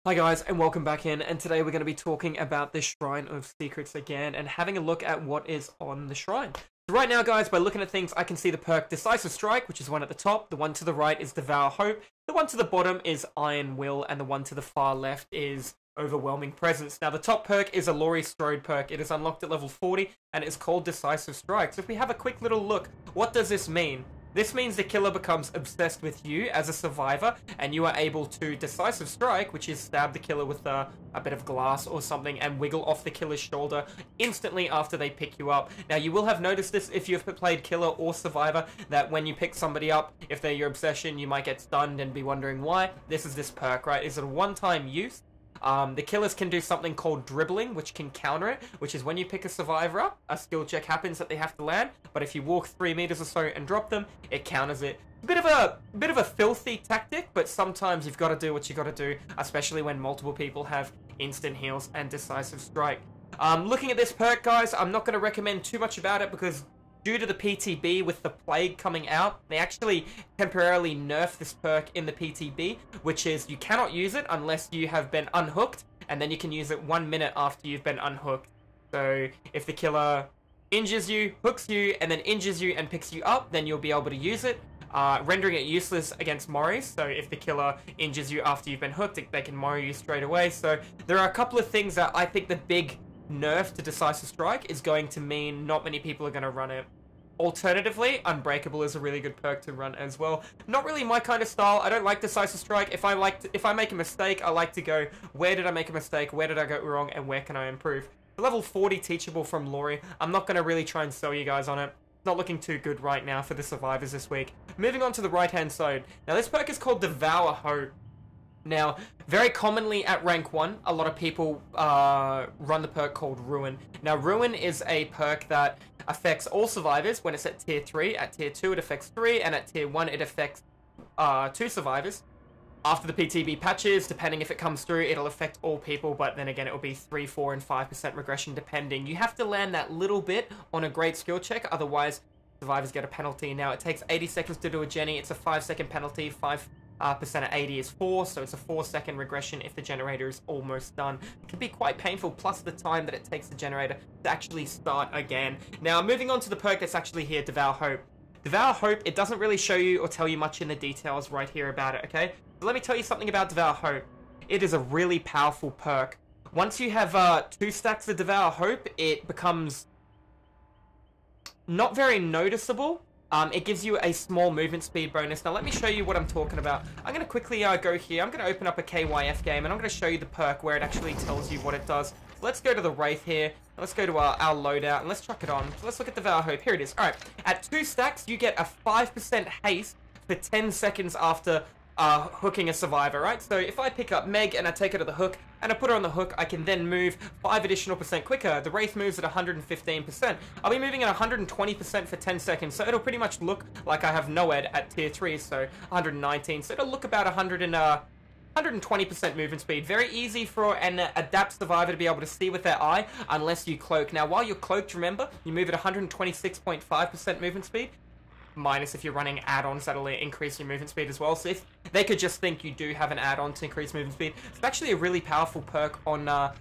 Hi guys, and welcome back in, and today we're going to be talking about the Shrine of Secrets again, and having a look at what is on the shrine. So right now guys, by looking at things, I can see the perk Decisive Strike, which is one at the top, the one to the right is Devour Hope, the one to the bottom is Iron Will, and the one to the far left is Overwhelming Presence. Now the top perk is a Laurie Strode perk. It is unlocked at level 40, and it is called Decisive Strike. So if we have a quick little look, what does this mean? This means the killer becomes obsessed with you as a survivor, and you are able to Decisive Strike, which is stab the killer with a bit of glass or something, and wiggle off the killer's shoulder instantly after they pick you up. Now, you will have noticed this if you've played killer or survivor, that when you pick somebody up, if they're your obsession, you might get stunned and be wondering why. This is this perk, right? Is it a one-time use? The killers can do something called dribbling, which can counter it, which is when you pick a survivor up, a skill check happens that they have to land, but if you walk 3 meters or so and drop them, it counters it. Bit of a filthy tactic, but sometimes you've got to do what you got to do, especially when multiple people have instant heals and Decisive Strike. Looking at this perk, guys, I'm not going to recommend too much about it because due to the PTB with the plague coming out, they actually temporarily nerf this perk in the PTB, which is you cannot use it unless you have been unhooked, and then you can use it 1 minute after you've been unhooked. So if the killer injures you, hooks you, and then injures you and picks you up, then you'll be able to use it, rendering it useless against Moris. So if the killer injures you after you've been hooked, they can Mori you straight away. So there are a couple of things that I think the big nerf to Decisive Strike is going to mean not many people are going to run it. Alternatively, Unbreakable is a really good perk to run as well. Not really my kind of style. I don't like Decisive Strike. If I make a mistake, I like to go, where did I make a mistake? Where did I go wrong? And where can I improve? Level 40 teachable from Laurie. I'm not going to really try and sell you guys on it. It's not looking too good right now for the survivors this week. Moving on to the right-hand side. Now, this perk is called Devour Ho. Now, very commonly at rank 1, a lot of people run the perk called Ruin. Now, Ruin is a perk that affects all survivors when it's at tier 3. At tier 2, it affects 3, and at tier 1, it affects 2 survivors. After the PTB patches, depending if it comes through, it'll affect all people, but then again, it will be 3, 4, and 5% regression depending. You have to land that little bit on a great skill check, otherwise survivors get a penalty. Now, it takes 80 seconds to do a Jenny. It's a 5-second penalty. 5% at 80 is 4, so it's a 4-second regression if the generator is almost done. It can be quite painful, plus the time that it takes the generator to actually start again. Now, moving on to the perk that's actually here, Devour Hope. Devour Hope, it doesn't really show you or tell you much in the details right here about it, okay? So let me tell you something about Devour Hope. It is a really powerful perk. Once you have 2 stacks of Devour Hope, it becomes not very noticeable. It gives you a small movement speed bonus. Now, let me show you what I'm talking about. I'm going to quickly go here. I'm going to open up a KYF game, and I'm going to show you the perk where it actually tells you what it does. So let's go to the Wraith here. Let's go to our loadout, and let's chuck it on. So let's look at the Devour Hope. Here it is. All right. At 2 stacks, you get a 5% haste for 10 seconds after hooking a survivor, right? So if I pick up Meg and I take her to the hook and I put her on the hook, I can then move 5 additional % quicker. The Wraith moves at 115%. I'll be moving at 120% for 10 seconds, so it'll pretty much look like I have Noed at tier 3, so 119. So it'll look about 120% movement speed. Very easy for an adapt survivor to be able to see with their eye, unless you cloak. Now, while you're cloaked, remember, you move at 126.5% movement speed. Minus if you're running add-ons that'll increase your movement speed as well. So if they could just think you do have an add-on to increase movement speed, it's actually a really powerful perk on a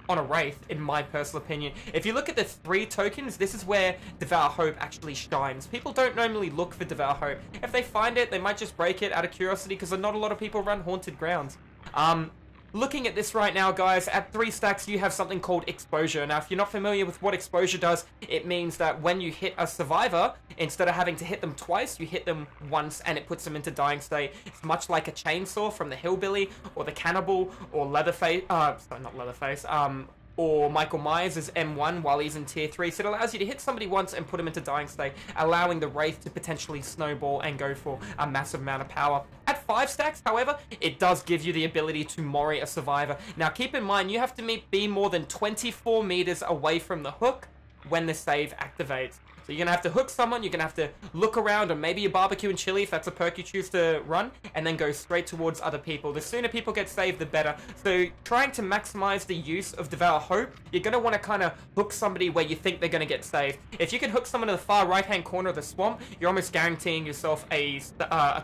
Wraith, in my personal opinion. If you look at the 3 tokens, this is where Devour Hope actually shines. People don't normally look for Devour Hope. If they find it, they might just break it out of curiosity because not a lot of people run Haunted Grounds. Looking at this right now, guys, at 3 stacks, you have something called Exposure. Now, if you're not familiar with what Exposure does, it means that when you hit a survivor, instead of having to hit them twice, you hit them once and it puts them into dying state. It's much like a chainsaw from the Hillbilly, or the Cannibal, or Leatherface, sorry, not Leatherface, or Michael Myers is M1 while he's in tier 3. So it allows you to hit somebody once and put them into dying state, allowing the Wraith to potentially snowball and go for a massive amount of power. At 5 stacks, however, it does give you the ability to Mori a survivor. Now, keep in mind, you have to be more than 24 meters away from the hook when the save activates. So you're going to have to hook someone, you're going to have to look around, or maybe a barbecue and chili if that's a perk you choose to run, and then go straight towards other people. The sooner people get saved, the better. So trying to maximize the use of Devour Hope, you're going to want to kind of hook somebody where you think they're going to get saved. If you can hook someone in the far right-hand corner of the swamp, you're almost guaranteeing yourself a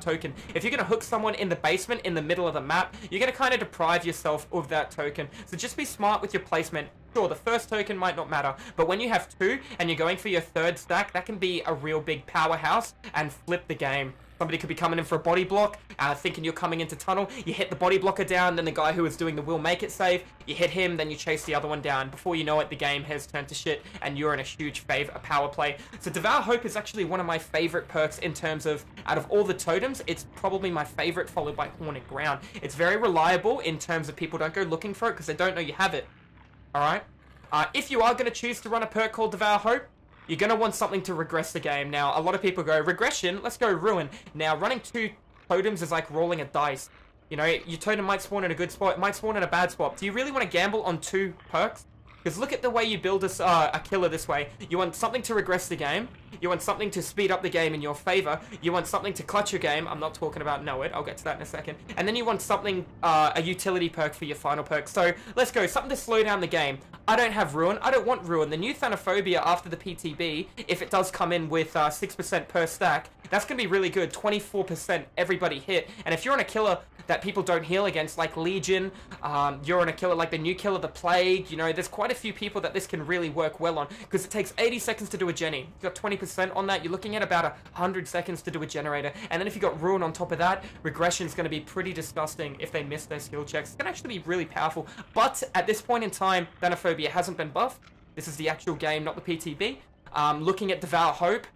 token. If you're going to hook someone in the basement, in the middle of the map, you're going to kind of deprive yourself of that token. So just be smart with your placement. Sure, the first token might not matter, but when you have two and you're going for your third stack, that can be a real big powerhouse and flip the game. Somebody could be coming in for a body block, thinking you're coming into tunnel. You hit the body blocker down, then the guy who is doing the will make it save. You hit him, then you chase the other one down. Before you know it, the game has turned to shit, and you're in a huge power play. So Devour Hope is actually one of my favorite perks in terms of, out of all the totems, it's probably my favorite, followed by Haunted Ground. It's very reliable in terms of people don't go looking for it because they don't know you have it. Alright? If you are going to choose to run a perk called Devour Hope, you're going to want something to regress the game. Now, a lot of people go, regression, let's go Ruin. Now, running two totems is like rolling a dice. You know, your totem might spawn in a good spot, it might spawn in a bad spot. Do you really want to gamble on two perks? Because look at the way you build a killer this way. You want something to regress the game. You want something to speed up the game in your favor. You want something to clutch your game. I'm not talking about Know It. I'll get to that in a second. And then you want something, a utility perk for your final perk. So let's go. Something to slow down the game. I don't have Ruin. I don't want Ruin. The new Thanophobia after the PTB, if it does come in with 6% per stack, that's going to be really good. 24% everybody hit. And if you're on a killer that people don't heal against, like Legion, you're on a killer like the new killer, the Plague, you know, there's quite a few people that this can really work well on, because it takes 80 seconds to do a Jenny. You got 20% on that, you're looking at about 100 seconds to do a generator. And then if you got Ruin on top of that, regression is going to be pretty disgusting if they miss their skill checks. It's going to actually be really powerful. But at this point in time, Thanophobia hasn't been buffed. This is the actual game, not the PTB. Looking at Devour Hope,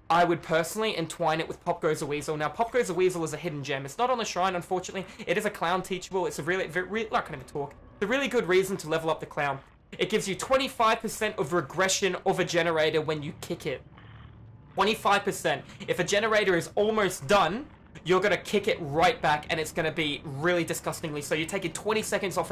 I would personally entwine it with Pop Goes a Weasel. Now, Pop Goes a Weasel is a hidden gem. It's not on the shrine, unfortunately. It is a clown teachable. It's a really I can't even talk. It's a really good reason to level up the clown. It gives you 25% of regression of a generator when you kick it. 25%. If a generator is almost done, you're going to kick it right back, and it's going to be really disgustingly. So you're taking 20 seconds off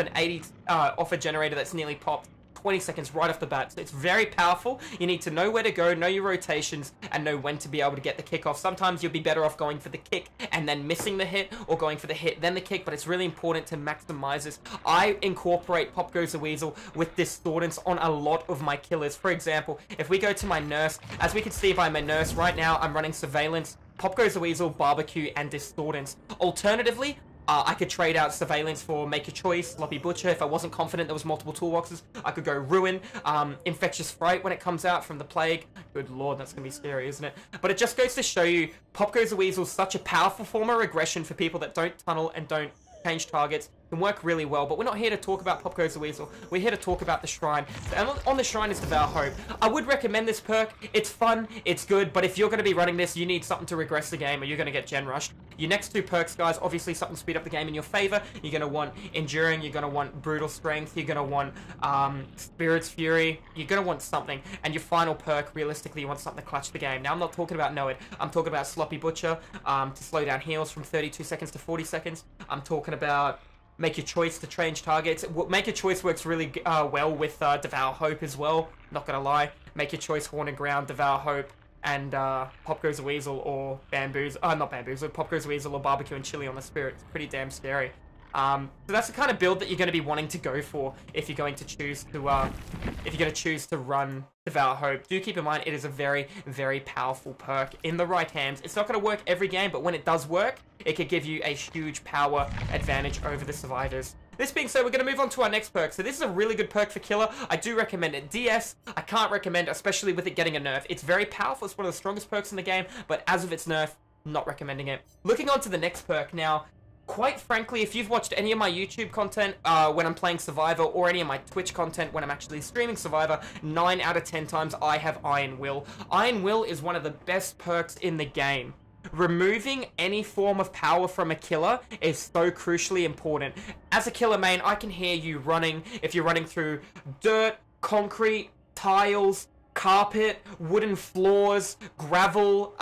off a generator that's nearly popped. 20 seconds right off the bat. So it's very powerful. You need to know where to go, know your rotations, and know when to be able to get the kick off. Sometimes you'll be better off going for the kick and then missing the hit, or going for the hit then the kick, but it's really important to maximize this. I incorporate Pop Goes a Weasel with Discordance on a lot of my killers. For example, if we go to my nurse, as we can see by my nurse right now, I'm running Surveillance, Pop Goes a Weasel, Barbecue, and Discordance. Alternatively, I could trade out Surveillance for Make a Choice, Sloppy Butcher. If I wasn't confident there was multiple toolboxes, I could go Ruin, Infectious Fright when it comes out from the Plague. Good lord, that's going to be scary, isn't it? But it just goes to show you, Pop Goes a Weasel is such a powerful form of regression for people that don't tunnel and don't change targets. Can work really well, but we're not here to talk about Pop Goes a Weasel. We're here to talk about the Shrine. And on the Shrine is Devour Hope. I would recommend this perk. It's fun, it's good, but if you're going to be running this, you need something to regress the game, or you're going to get gen rushed. Your next two perks, guys, obviously something to speed up the game in your favor. You're going to want Enduring, you're going to want Brutal Strength, you're going to want Spirit's Fury, you're going to want something. And your final perk, realistically, you want something to clutch the game. Now, I'm not talking about Know It. I'm talking about Sloppy Butcher, to slow down heals from 32 seconds to 40 seconds. I'm talking about Make Your Choice to change targets. Make Your Choice works really well with Devour Hope as well. Not gonna lie. Make Your Choice, Haunted Ground, Devour Hope, and Pop Goes a Weasel or Bamboos. Not Bamboozle. Pop Goes a Weasel or Barbecue and Chili on the Spirit. It's pretty damn scary. So that's the kind of build that you're going to be wanting to go for if you're going to choose to run Devour Hope. Do keep in mind it is a very, very powerful perk in the right hands. It's not going to work every game, but when it does work, it could give you a huge power advantage over the survivors. This being said, we're going to move on to our next perk. So this is a really good perk for Killer. I do recommend it. DS, I can't recommend, especially with it getting a nerf. It's very powerful. It's one of the strongest perks in the game, but as of its nerf, not recommending it. Looking on to the next perk now. Quite frankly, if you've watched any of my YouTube content when I'm playing Survivor, or any of my Twitch content when I'm actually streaming Survivor, 9 out of 10 times I have Iron Will. Iron Will is one of the best perks in the game. Removing any form of power from a killer is so crucially important. As a killer main, I can hear you running, if you're running through dirt, concrete, tiles, carpet, wooden floors, gravel,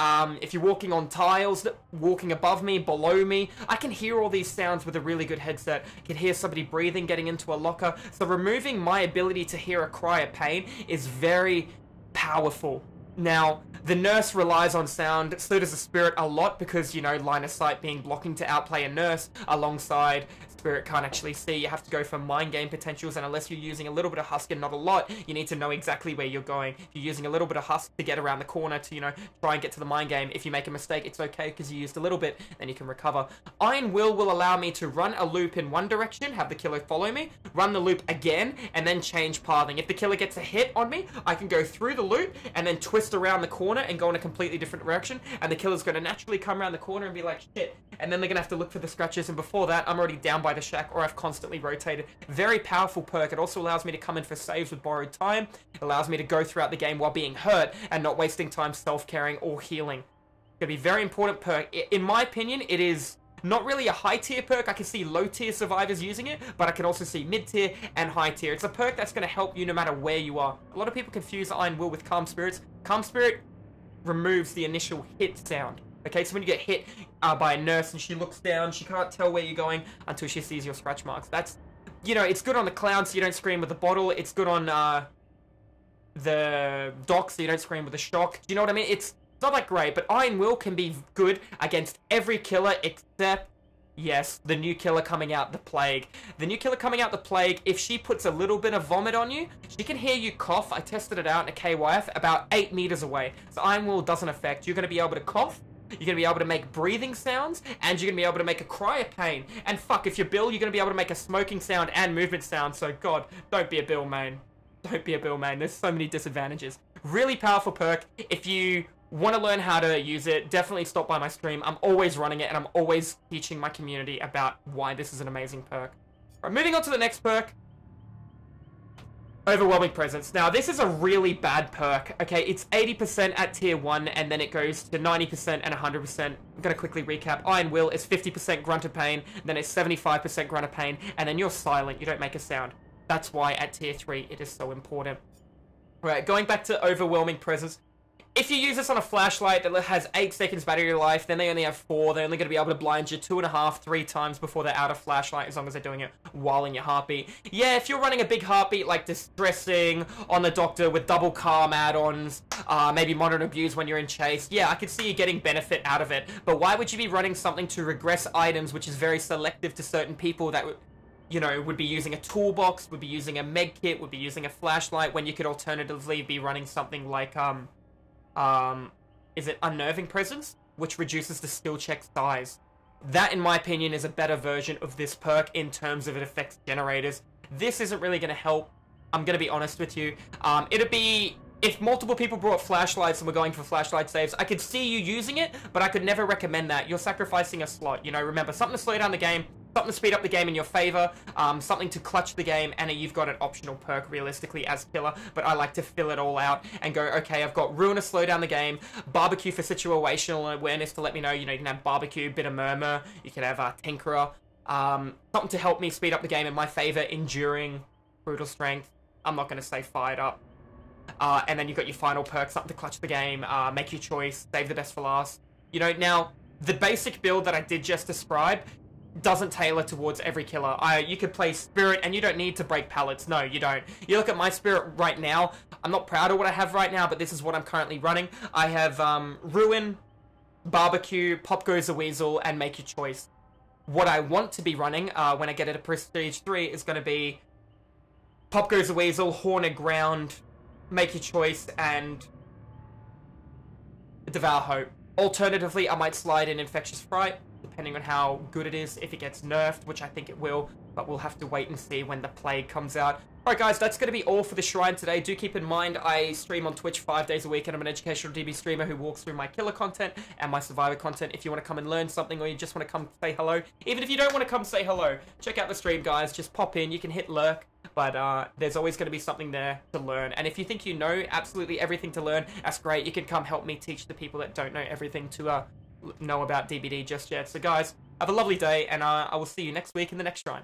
if you're walking on tiles, walking above me, below me, I can hear all these sounds with a really good headset. I can hear somebody breathing, getting into a locker. So removing my ability to hear a cry of pain is very powerful. Now, the nurse relies on sound, so does the spirit a lot, because, you know, line of sight being blocking to outplay a nurse, alongside spirit can't actually see. You have to go for mind game potentials, and unless you're using a little bit of husk and not a lot, you need to know exactly where you're going. If you're using a little bit of husk to get around the corner to, you know, try and get to the mind game, if you make a mistake, it's okay, because you used a little bit, then you can recover. Iron Will allow me to run a loop in one direction, have the killer follow me, run the loop again, and then change pathing. If the killer gets a hit on me, I can go through the loop, and then twist around the corner and go in a completely different direction, and the killer's going to naturally come around the corner and be like, shit, and then they're going to have to look for the scratches, and before that, I'm already down by the shack, or I've constantly rotated. Very powerful perk. It also allows me to come in for saves with borrowed time. It allows me to go throughout the game while being hurt, and not wasting time self-caring or healing. It's going to be a very important perk. In my opinion, it is not really a high tier perk. I can see low tier survivors using it, but I can also see mid tier and high tier. It's a perk that's going to help you no matter where you are. A lot of people confuse Iron Will with Calm Spirits. Calm Spirit removes the initial hit sound. Okay, so when you get hit by a nurse and she looks down, she can't tell where you're going until she sees your scratch marks. That's, you know, it's good on the clown so you don't scream with the bottle. It's good on the dock so you don't scream with the shock. Do you know what I mean? It's not that great, but Iron Will can be good against every killer except, yes, the new killer coming out, the Plague. The new killer coming out, the Plague, if she puts a little bit of vomit on you, she can hear you cough. I tested it out in a KYF about 8 meters away. So Iron Will doesn't affect. You're going to be able to cough, you're going to be able to make breathing sounds, and you're going to be able to make a cry of pain. And fuck, if you're Bill, you're going to be able to make a smoking sound and movement sound. So God, don't be a Bill main. Don't be a Bill main. There's so many disadvantages. Really powerful perk. If you want to learn how to use it, definitely stop by my stream. I'm always running it, and I'm always teaching my community about why this is an amazing perk. All right, moving on to the next perk. Overwhelming Presence. Now, this is a really bad perk, okay? It's 80% at tier 1, and then it goes to 90% and 100%. I'm gonna quickly recap. Iron Will is 50% grunt of pain, then it's 75% grunt of pain, and then you're silent, you don't make a sound. That's why at tier 3 it is so important. All right, going back to Overwhelming Presence. If you use this on a flashlight that has 8 seconds battery life, then they only have 4. They're only going to be able to blind you 2.5, 3 times before they're out of flashlight, as long as they're doing it while in your heartbeat. Yeah, if you're running a big heartbeat like Distressing on the Doctor with double calm add-ons, maybe Monitor Abuse when you're in chase, yeah, I could see you getting benefit out of it. But why would you be running something to regress items, which is very selective to certain people that you know, would be using a toolbox, would be using a med kit, would be using a flashlight, when you could alternatively be running something like, is it Unnerving Presence, which reduces the skill check size. That, in my opinion, is a better version of this perk in terms of it affects generators. This isn't really going to help. I'm going to be honest with you. It'd be, if multiple people brought flashlights and were going for flashlight saves, I could see you using it, but I could never recommend that. You're sacrificing a slot. You know, remember, something to slow down the game, something to speed up the game in your favor, something to clutch the game, and you've got an optional perk realistically as killer, but I like to fill it all out and go, okay, I've got Ruin to slow down the game, Barbecue for situational awareness to let me know, you know, you can have Barbecue, Bit of Murmur, you can have Tinkerer, something to help me speed up the game in my favor, Enduring, Brutal Strength, I'm not going to say Fired Up, and then you've got your final perk, something to clutch the game, Make Your Choice, Save the Best for Last. You know, now, the basic build that I did just describe doesn't tailor towards every killer. You could play Spirit and you don't need to break pallets. No, you don't. You look at my Spirit right now. I'm not proud of what I have right now, but this is what I'm currently running. I have Ruin, Barbecue, Pop Goes a Weasel, and Make Your Choice. What I want to be running when I get it to Prestige 3 is going to be Pop Goes a Weasel, Horned Ground, Make Your Choice, and Devour Hope. Alternatively, I might slide in Infectious Fright, depending on how good it is, if it gets nerfed, which I think it will, but we'll have to wait and see when the Plague comes out. Alright guys, that's going to be all for the Shrine today. Do keep in mind, I stream on Twitch 5 days a week, and I'm an educational DB streamer who walks through my killer content and my survivor content. If you want to come and learn something, or you just want to come say hello, even if you don't want to come say hello, check out the stream guys, just pop in, you can hit lurk, but there's always going to be something there to learn. And if you think you know absolutely everything to learn, that's great, you can come help me teach the people that don't know everything to know about DBD just yet. So guys, have a lovely day, and I will see you next week in the next Shrine.